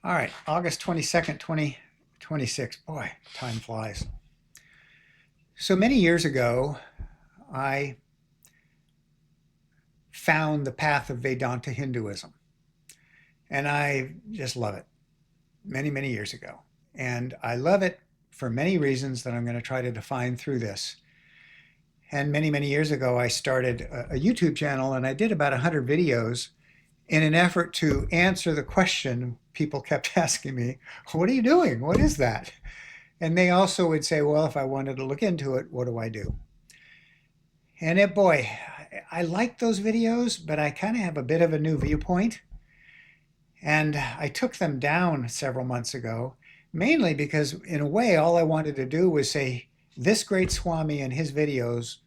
All right, August 22nd, 2026. Boy, time flies. So many years ago, I found the path of Vedanta Hinduism, and I just love it many, many years ago. And I love it for many reasons that I'm going to try to define through this. And many, many years ago, I started a YouTube channel and I did about 100 videos in an effort to answer the question people kept asking me, what are you doing? What is that? And they also would say, well, if I wanted to look into it, what do I do? And boy, I like those videos, but I kind of have a bit of a new viewpoint. And I took them down several months ago, mainly because, in a way, all I wanted to do was say, this great Swami and his videos,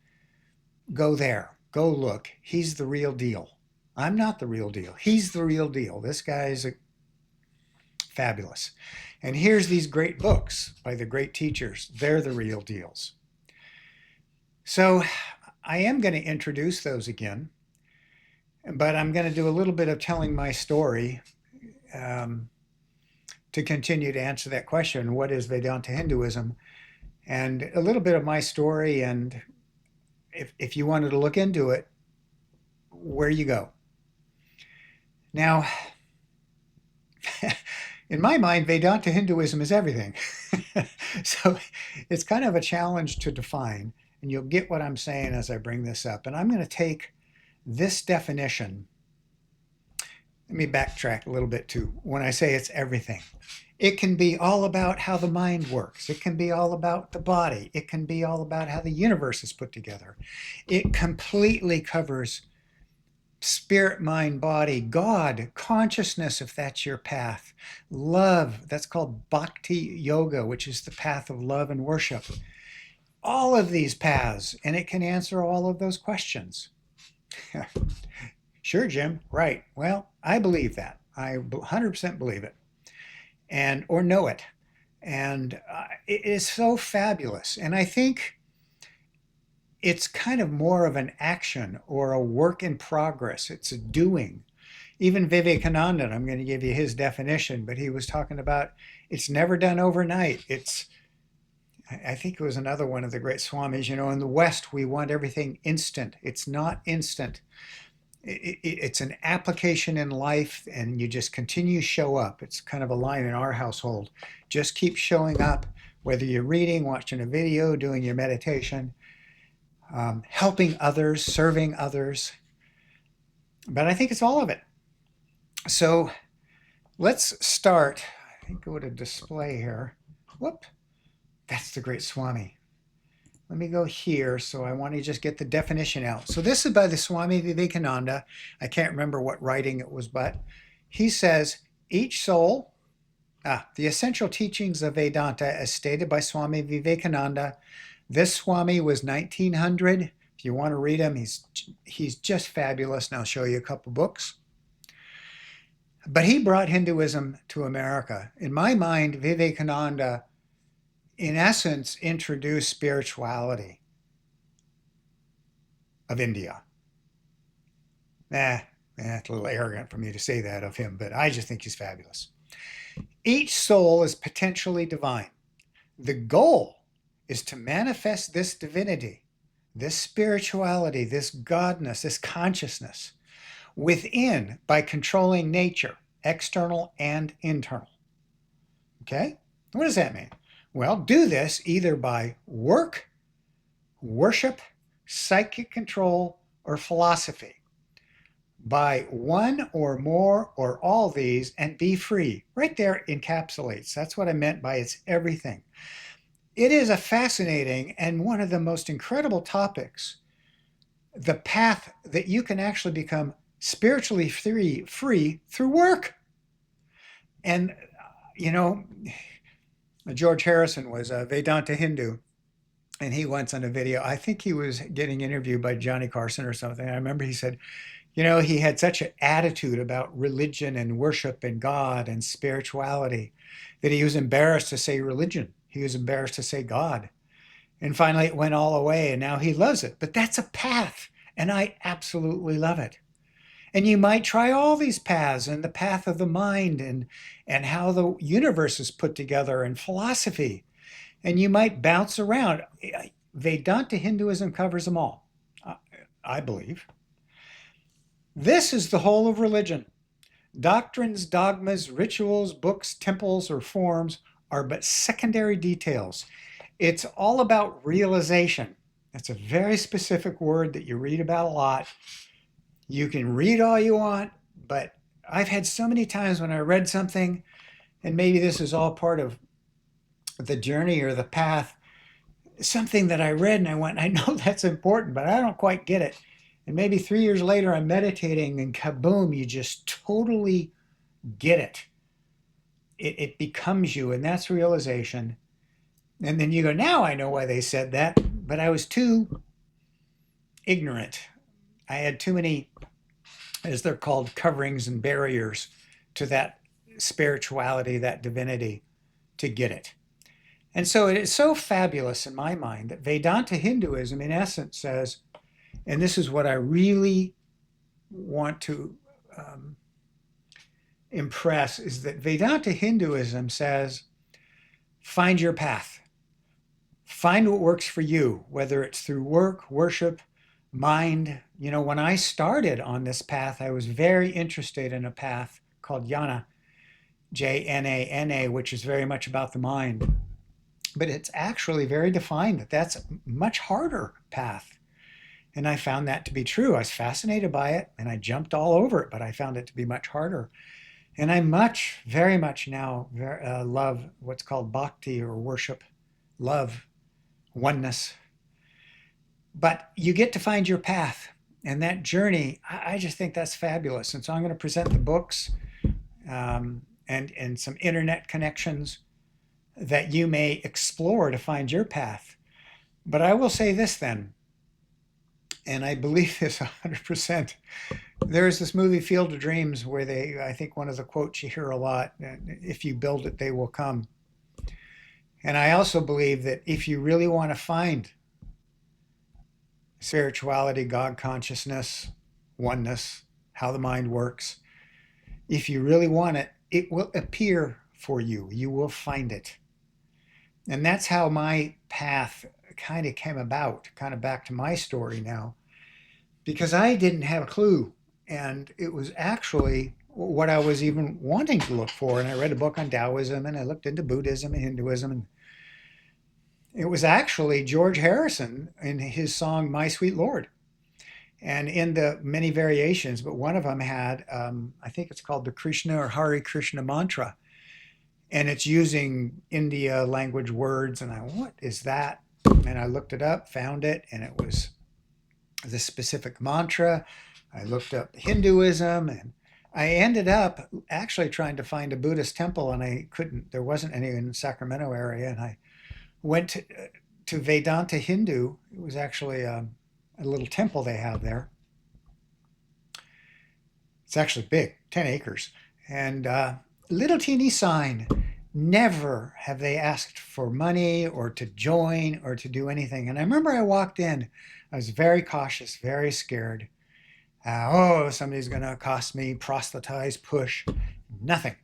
go there, go look. He's the real deal. I'm not the real deal. He's the real deal. This guy's fabulous. And here's these great books by the great teachers. They're the real deals. So I am going to introduce those again, but I'm going to do a little bit of telling my story um, to continue to answer that question, what is Vedanta Hinduism? And a little bit of my story, and if you wanted to look into it, where you go. Now, in my mind, Vedanta Hinduism is everything. So it's kind of a challenge to define, and you'll get what I'm saying as I bring this up. And I'm going to take this definition. Let me backtrack a little bit too. When I say it's everything, it can be all about how the mind works. It can be all about the body. It can be all about how the universe is put together. It completely covers spirit, mind, body, God, consciousness, if that's your path, love, that's called bhakti yoga, which is the path of love and worship. All of these paths, and it can answer all of those questions. Sure, Jim, right. Well, I believe that. I 100% believe it, and or know it. And it is so fabulous. And I think it's kind of more of an action or a work in progress. It's a doing. Even Vivekananda, I'm going to give you his definition, but he was talking about it's never done overnight. I think it was another one of the great swamis, in the West, we want everything instant. It's not instant. It's an application in life, and you just continue to show up. It's kind of a line in our household. Just keep showing up, whether you're reading, watching a video, doing your meditation, helping others, serving others. But I think it's all of it. So let's start. I think go to display here. Whoop, that's the great Swami. Let me go here. So I want to just get the definition out. So this is by the Swami Vivekananda. I can't remember what writing it was, but he says, each soul, the essential teachings of Vedanta as stated by Swami Vivekananda. This Swami was 1900. If you want to read him, he's just fabulous. And I'll show you a couple books. But he brought Hinduism to America. In my mind, Vivekananda, in essence, introduced spirituality of India. It's a little arrogant for me to say that of him, but I just think he's fabulous. Each soul is potentially divine. The goal is to manifest this divinity, this spirituality, this godness, this consciousness within by controlling nature, external and internal. Okay? What does that mean? Well, do this either by work, worship, psychic control, or philosophy. By one or more or all these and be free. Right there encapsulates. That's what I meant by it's everything. It is a fascinating and one of the most incredible topics, the path that you can actually become spiritually free through work. And, George Harrison was a Vedanta Hindu, and he once on a video, I think he was getting interviewed by Johnny Carson or something. I remember he said, he had such an attitude about religion and worship and God and spirituality that he was embarrassed to say religion. He was embarrassed to say God. And finally, it went all away, and now he loves it. But that's a path, and I absolutely love it. And you might try all these paths and the path of the mind and how the universe is put together and philosophy. And you might bounce around. Vedanta Hinduism covers them all, I believe. This is the whole of religion. Doctrines, dogmas, rituals, books, temples, or forms are but secondary details. It's all about realization. That's a very specific word that you read about a lot. You can read all you want, but I've had so many times when I read something, and maybe this is all part of the journey or the path, something that I read and I went, I know that's important, but I don't quite get it. And maybe 3 years later, I'm meditating and kaboom, you just totally get it. It becomes you, and that's realization. And then you go, now I know why they said that, but I was too ignorant. I had too many, as they're called, coverings and barriers to that spirituality, that divinity, to get it. And so it is so fabulous in my mind that Vedanta Hinduism, in essence, says, and this is what I really want to impress, is that Vedanta Hinduism says, find your path. Find what works for you, whether it's through work, worship, mind. You know, when I started on this path, I was very interested in a path called Jnana, Jnana, which is very much about the mind. But it's actually very defined that that's a much harder path. And I found that to be true. I was fascinated by it and I jumped all over it, but I found it to be much harder. And I very much now love what's called bhakti or worship, love, oneness. But you get to find your path. And that journey, I just think that's fabulous. And so I'm going to present the books and some internet connections that you may explore to find your path. But I will say this then, and I believe this 100%. There is this movie Field of Dreams where I think one of the quotes you hear a lot, if you build it, they will come. And I also believe that if you really want to find spirituality, God consciousness, oneness, how the mind works, if you really want it, it will appear for you. You will find it. And that's how my path kind of came about, kind of back to my story now, because I didn't have a clue. And it was actually what I was even wanting to look for. And I read a book on Taoism and I looked into Buddhism and Hinduism. And it was actually George Harrison in his song, My Sweet Lord. And in the many variations, but one of them had, I think it's called the Krishna or Hare Krishna mantra. And it's using India language words. And what is that? And I looked it up, found it, and it was the specific mantra. I looked up Hinduism, and I ended up actually trying to find a Buddhist temple, and I couldn't. There wasn't any in the Sacramento area, and I went to Vedanta Hindu. It was actually a little temple they have there. It's actually big, 10 acres, and little teeny sign. Never have they asked for money or to join or to do anything. And I remember I walked in, I was very cautious, very scared. Somebody's going to accost me, proselytize, push. Nothing.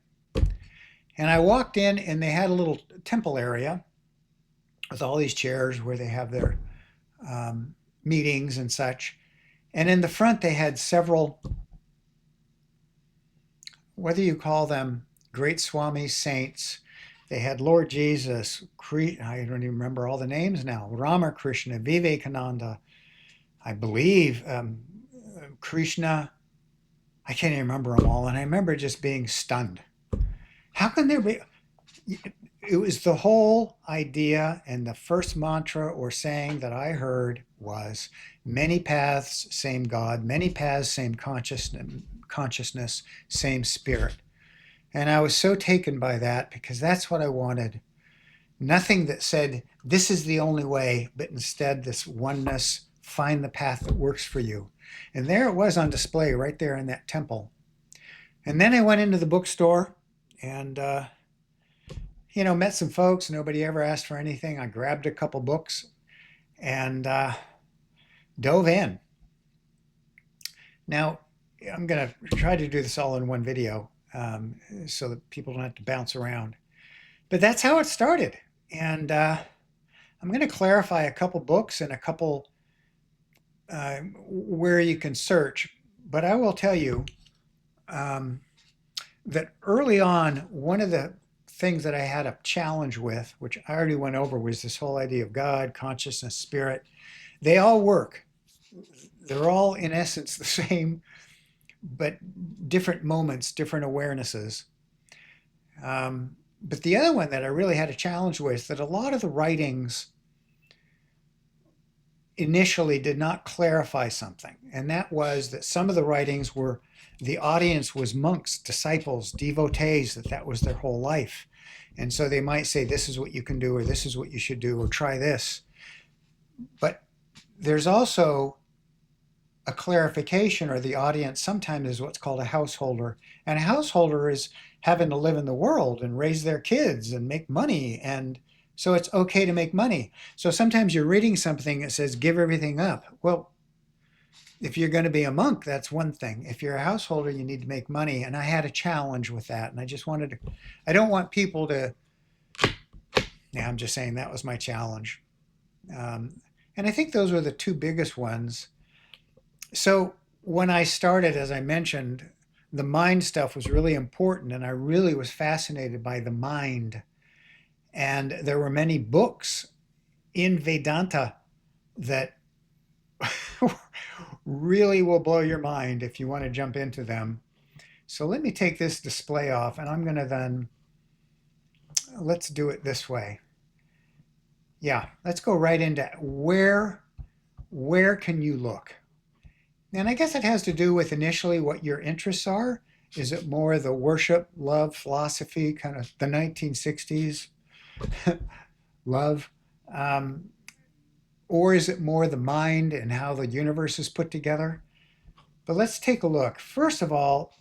And I walked in and they had a little temple area with all these chairs where they have their meetings and such. And in the front, they had several, whether you call them great Swami saints. They had Lord Jesus, I don't even remember all the names now, Ramakrishna, Vivekananda, I believe, Krishna. I can't even remember them all. And I remember just being stunned. How can there be? It was the whole idea, and the first mantra or saying that I heard was many paths, same God, many paths, same consciousness, same spirit. And I was so taken by that because that's what I wanted. Nothing that said, this is the only way, but instead this oneness, find the path that works for you. And there it was on display right there in that temple. And then I went into the bookstore and, met some folks. Nobody ever asked for anything. I grabbed a couple books and dove in. Now, I'm going to try to do this all in one video so that people don't have to bounce around. But that's how it started. And I'm going to clarify a couple books and a couple where you can search. But I will tell you um, that early on, one of the things that I had a challenge with, which I already went over, was this whole idea of God, consciousness, spirit. They all work. They're all, in essence, the same, but different moments, different awarenesses. But the other one that I really had a challenge with, that a lot of the writings initially did not clarify something. And that was that some of the writings were, the audience was monks, disciples, devotees, that was their whole life. And so they might say, this is what you can do, or this is what you should do, or try this. But there's also a clarification, or the audience sometimes is what's called a householder. And a householder is having to live in the world and raise their kids and make money. And so it's okay to make money. So sometimes you're reading something that says, give everything up. Well, if you're going to be a monk, that's one thing. If you're a householder, you need to make money. And I had a challenge with that. And I just wanted to, I don't want people to, yeah, I'm just saying that was my challenge. And I think those were the two biggest ones. So when I started, as I mentioned, the mind stuff was really important. And I really was fascinated by the mind. And there were many books in Vedanta that really will blow your mind if you want to jump into them. So let me take this display off, and I'm going to then, let's do it this way. Yeah, let's go right into where can you look? And I guess it has to do with initially what your interests are. Is it more the worship, love, philosophy, kind of the 1960s love? Or is it more the mind and how the universe is put together? But let's take a look. First of all,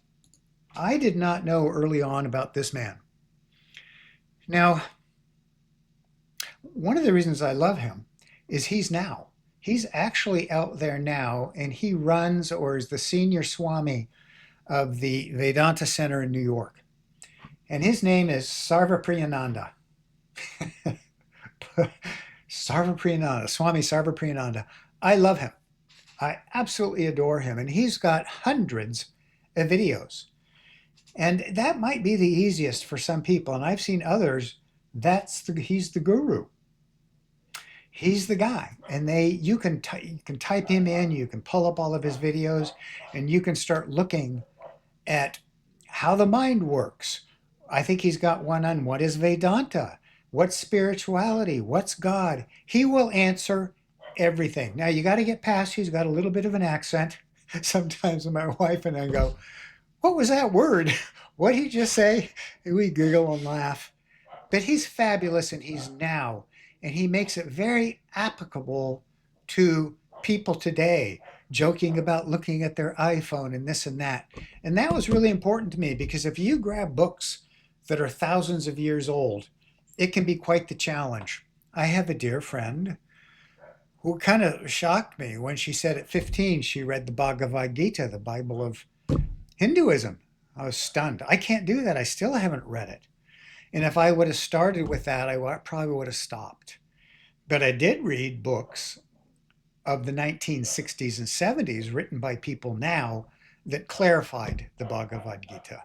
I did not know early on about this man. Now, one of the reasons I love him is he's actually out there now, and he runs, or is the senior Swami of the Vedanta Center in New York. And his name is Sarvapriyananda. Sarvapriyananda, Swami Sarvapriyananda. I love him. I absolutely adore him. And he's got hundreds of videos. And that might be the easiest for some people. And I've seen others, he's the guru. He's the guy. And you can type him in, you can pull up all of his videos, and you can start looking at how the mind works. I think he's got one on what is Vedanta, what's spirituality, what's God. He will answer everything. Now you got to get past, he's got a little bit of an accent. Sometimes my wife and I go, what was that word? What did he just say? And we giggle and laugh. But he's fabulous, and he's now. And he makes it very applicable to people today, joking about looking at their iPhone and this and that. And that was really important to me, because if you grab books that are thousands of years old, it can be quite the challenge. I have a dear friend who kind of shocked me when she said at 15 she read the Bhagavad Gita, the Bible of Hinduism. I was stunned. I can't do that. I still haven't read it. And if I would have started with that, I probably would have stopped. But I did read books of the 1960s and 70s written by people now that clarified the Bhagavad Gita.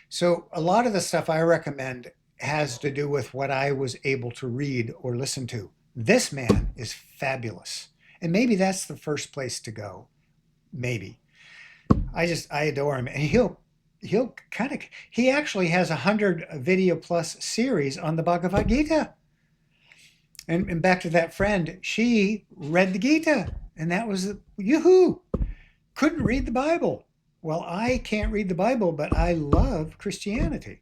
So a lot of the stuff I recommend has to do with what I was able to read or listen to. This man is fabulous. And maybe that's the first place to go. Maybe. I adore him. And he actually has 100 video plus series on the Bhagavad Gita. And back to that friend, she read the Gita, and that was yoo-hoo. Couldn't read the Bible. Well, I can't read the Bible, but I love Christianity.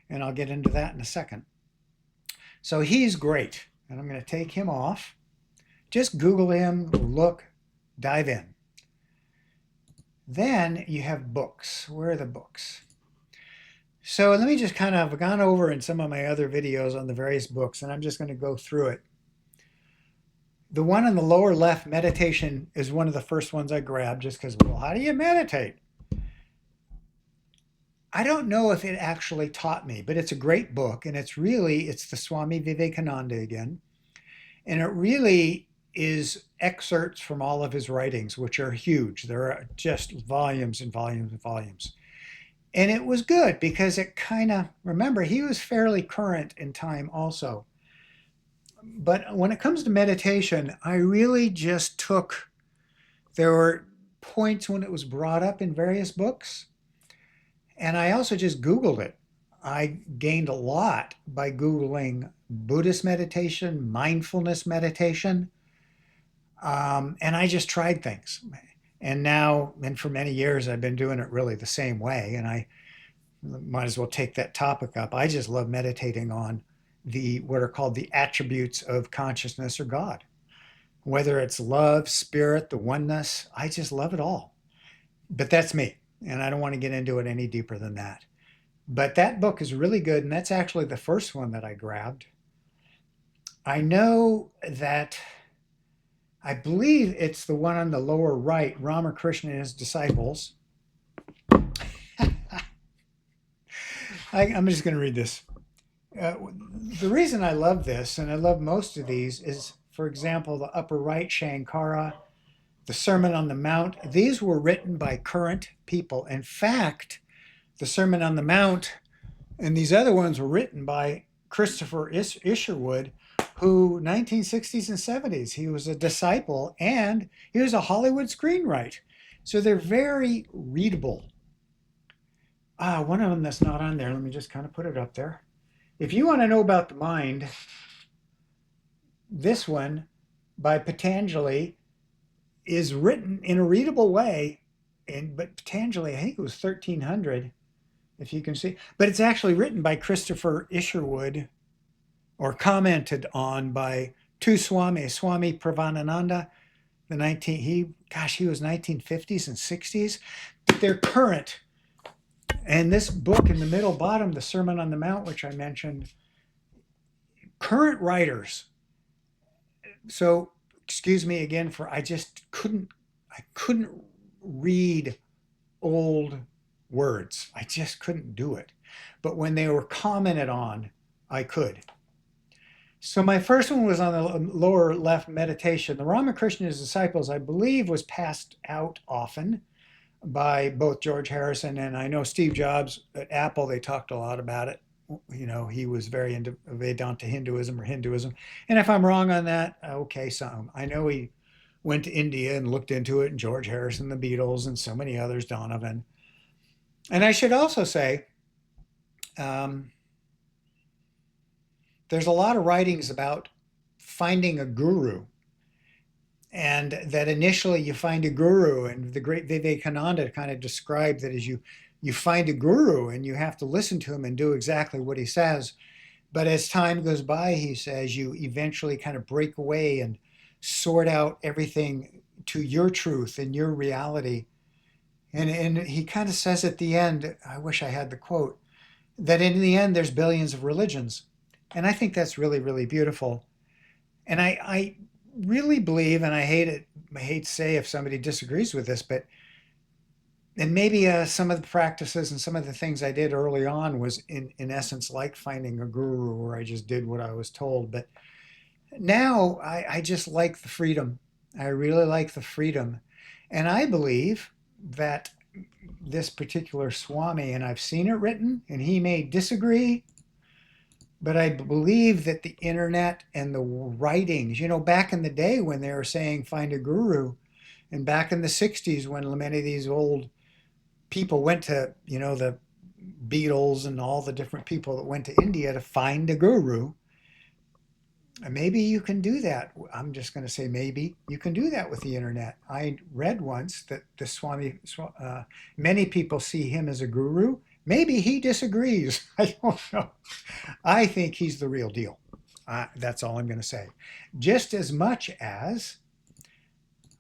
And I'll get into that in a second. So he's great. And I'm going to take him off. Just Google him, look, dive in. Then you have books. Where are the books? So let me just I've gone over in some of my other videos on the various books, and I'm just going to go through it. The one on the lower left, meditation, is one of the first ones I grabbed just because, well, how do you meditate? I don't know if it actually taught me, but it's a great book, and it's the Swami Vivekananda again, and it really is excerpts from all of his writings, which are huge. There are just volumes and volumes and volumes. And it was good because it kind of, remember, he was fairly current in time also. But when it comes to meditation, I really just took, there were points when it was brought up in various books, and I also just Googled it. I gained a lot by Googling Buddhist meditation, mindfulness meditation, and I just tried things. And now, and for many years, I've been doing it really the same way. And I might as well take that topic up. I just love meditating on the what are called the attributes of consciousness or God. Whether it's love, spirit, the oneness, I just love it all. But that's me, and I don't want to get into it any deeper than that. But that book is really good, and that's actually the first one that I grabbed. I know that I believe it's the one on the lower right, Ramakrishna and his disciples. I'm just going to read this. Uh, the reason I love this, and I love most of these, is, for example, the upper right, Shankara, the Sermon on the Mount. These were written by current people. In fact, the Sermon on the Mount and these other ones were written by Christopher Isherwood, who 1960s and 70s, he was a disciple and he was a Hollywood screenwriter. So they're very readable. One of them that's not on there, let me just kind of put it up there. If you want to know about the mind, this one by Patanjali is written in a readable way. But Patanjali, I think it was 1300, if you can see. But it's actually written by Christopher Isherwood, or commented on by two Swamis, Swami Pravanananda, he was 1950s and 60s. They're current. And this book in the middle bottom, the Sermon on the Mount, which I mentioned, current writers. So excuse me again for I couldn't read old words. I just couldn't do it. But when they were commented on, I could. So my first one was on the lower left, meditation. The Ramakrishna's disciples, I believe, was passed out often by both George Harrison and I know Steve Jobs at Apple. They talked a lot about it. You know, he was very into Vedanta Hinduism or Hinduism. And if I'm wrong on that, okay, some. I know he went to India and looked into it, and George Harrison, the Beatles, and so many others, Donovan. And I should also say, um, there's a lot of writings about finding a guru, and that initially you find a guru, and the great Vivekananda kind of described that as you find a guru and you have to listen to him and do exactly what he says. But as time goes by, he says, you eventually kind of break away and sort out everything to your truth and your reality. And he kind of says at the end, I wish I had the quote, that in the end there's billions of religions. And I think that's really, really beautiful. And I really believe, and I hate to say if somebody disagrees with this, but and maybe some of the practices and some of the things I did early on was in essence like finding a guru where I just did what I was told. But now I just like the freedom. I really like the freedom. And I believe that this particular Swami, and I've seen it written, and he may disagree, but I believe that the internet and the writings, you know, back in the day when they were saying find a guru, and back in the 60s when many of these old people went to, you know, the Beatles and all the different people that went to India to find a guru, maybe you can do that. I'm just going to say maybe you can do that with the internet. I read once that the Swami, many people see him as a guru. Maybe he disagrees. I don't know. I think he's the real deal. That's all I'm going to say. Just as much as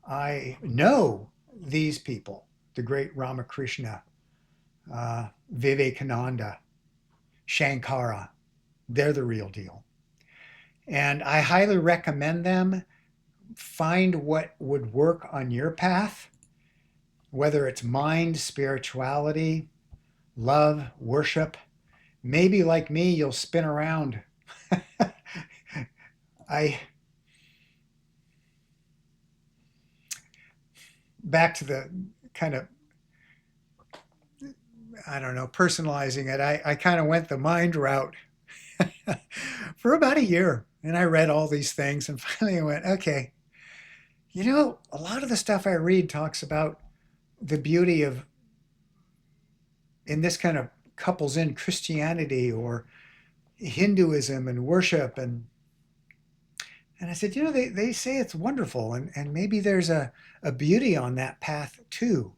I know these people, the great Ramakrishna, Vivekananda, Shankara, they're the real deal. And I highly recommend them. Find what would work on your path, whether it's mind, spirituality, love, worship. Maybe like me, you'll spin around. I back to the kind of, I don't know, personalizing it. I kind of went the mind route for about a year, and I read all these things, and finally I went, okay, a lot of the stuff I read talks about the beauty of, in this kind of couples in Christianity or Hinduism and worship. And I said, they say it's wonderful, and maybe there's a beauty on that path too.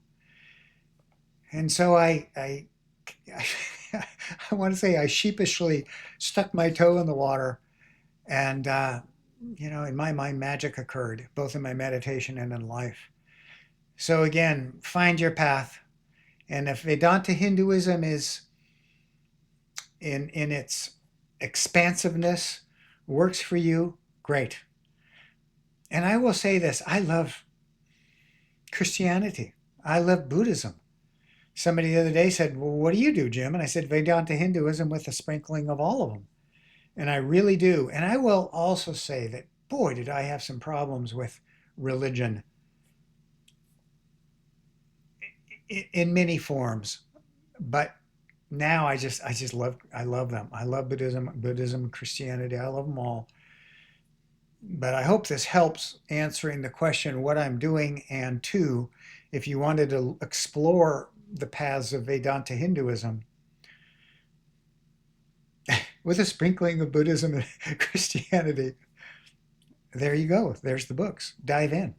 And so I want to say I sheepishly stuck my toe in the water, and in my mind, magic occurred, both in my meditation and in life. So again, find your path. And if Vedanta Hinduism is in its expansiveness works for you, great. And I will say this, I love Christianity. I love Buddhism. Somebody the other day said, well, what do you do, Jim? And I said, Vedanta Hinduism with a sprinkling of all of them. And I really do. And I will also say that, boy, did I have some problems with religion in many forms. But now I just love them. I love Buddhism, Christianity. I love them all. But I hope this helps answering the question what I'm doing. And two, if you wanted to explore the paths of Vedanta Hinduism with a sprinkling of Buddhism and Christianity, there you go. There's the books. Dive in.